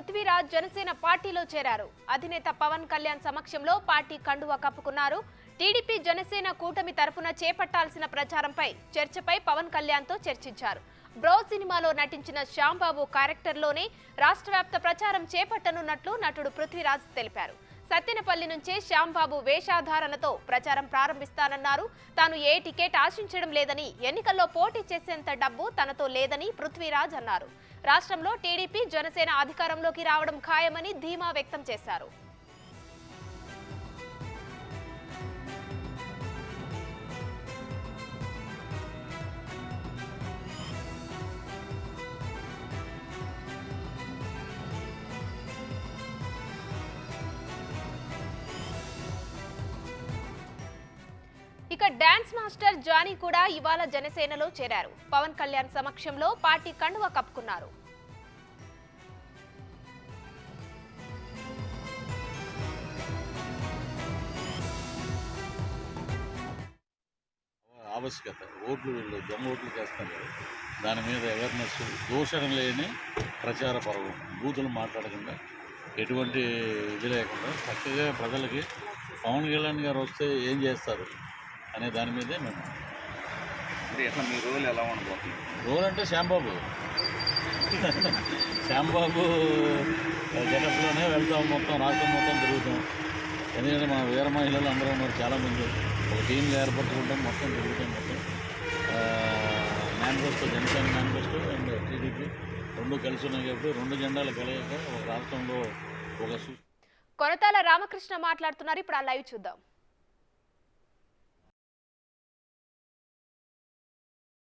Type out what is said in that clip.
పృథ్వీరాజ్ జనసేన పార్టీలో చేరారు. అధినేత పవన్ కళ్యాణ్ సమక్షంలో పార్టీ కండువా కప్పుకున్నారు. టీడీపీ జనసేన కూటమి తరపున చేపట్టాల్సిన ప్రచారంపై చర్చపై పవన్ కళ్యాణ్తో చర్చించారు. బ్రో సినిమాలో నటించిన శ్యాంబాబు క్యారెక్టర్లోనే రాష్ట్రవ్యాప్త ప్రచారం చేపట్టనున్నట్లు నటుడు పృథ్వీరాజ్ తెలిపారు. సత్తెనపల్లి నుంచే శ్యాంబాబు వేషాధారణతో ప్రచారం ప్రారంభిస్తానన్నారు. తాను ఏ టికెట్ ఆశించడం లేదని, ఎన్నికల్లో పోటీ చేసేంత డబ్బు తనతో లేదని పృథ్వీరాజ్ అన్నారు. రాష్ట్రంలో టీడీపీ జనసేన అధికారంలోకి రావడం ఖాయమని ధీమా వ్యక్తం చేశారు. ఇక డాన్స్ మాస్టర్ జానీ కూడా ఇవాళ జనసేనలో చేరారు. పవన్ కళ్యాణ్ సమక్షంలో పార్టీ కండువా కప్పుకున్నారు. ఆవశ్యకత ఓట్లు వీళ్ళు దొంగ ఓట్లు చేస్తారు. దాని మీద అవేర్నెస్, దూషణ లేని ప్రచార పర్వం, బూతులు మాట్లాడకుండా, ఎటువంటి ఇది లేకుండా చక్కగా ప్రజలకి పవన్ కళ్యాణ్ గారు వస్తే ఏం చేస్తారు అనే దాని మీదే మేము. అంటే ఎట్లా మీ రోల్ ఎలా ఉండబోతుంది? రోల్ అంటే శ్యాంబాబు గెటప్లోనే వెళ్తాం, మొత్తం రాష్ట్రం మొత్తం తిరుగుతాం. ఎందుకంటే మన వీర మహిళలు అందరూ ఉన్నారు, చాలామంది ఒక టీంగా ఏర్పరచుకుంటాం, మొత్తం తిరుగుతాం. మొత్తం manifesto, Janasena manifesto and TDP రెండు కలిసి ఉన్నాయి కాబట్టి రెండు జెండాలు కలగక ఒక రాష్ట్రంలో ఒక కొనతాల రామకృష్ణ మాట్లాడుతున్నారు. ఇప్పుడు ఆ లైవ్ చూద్దాం.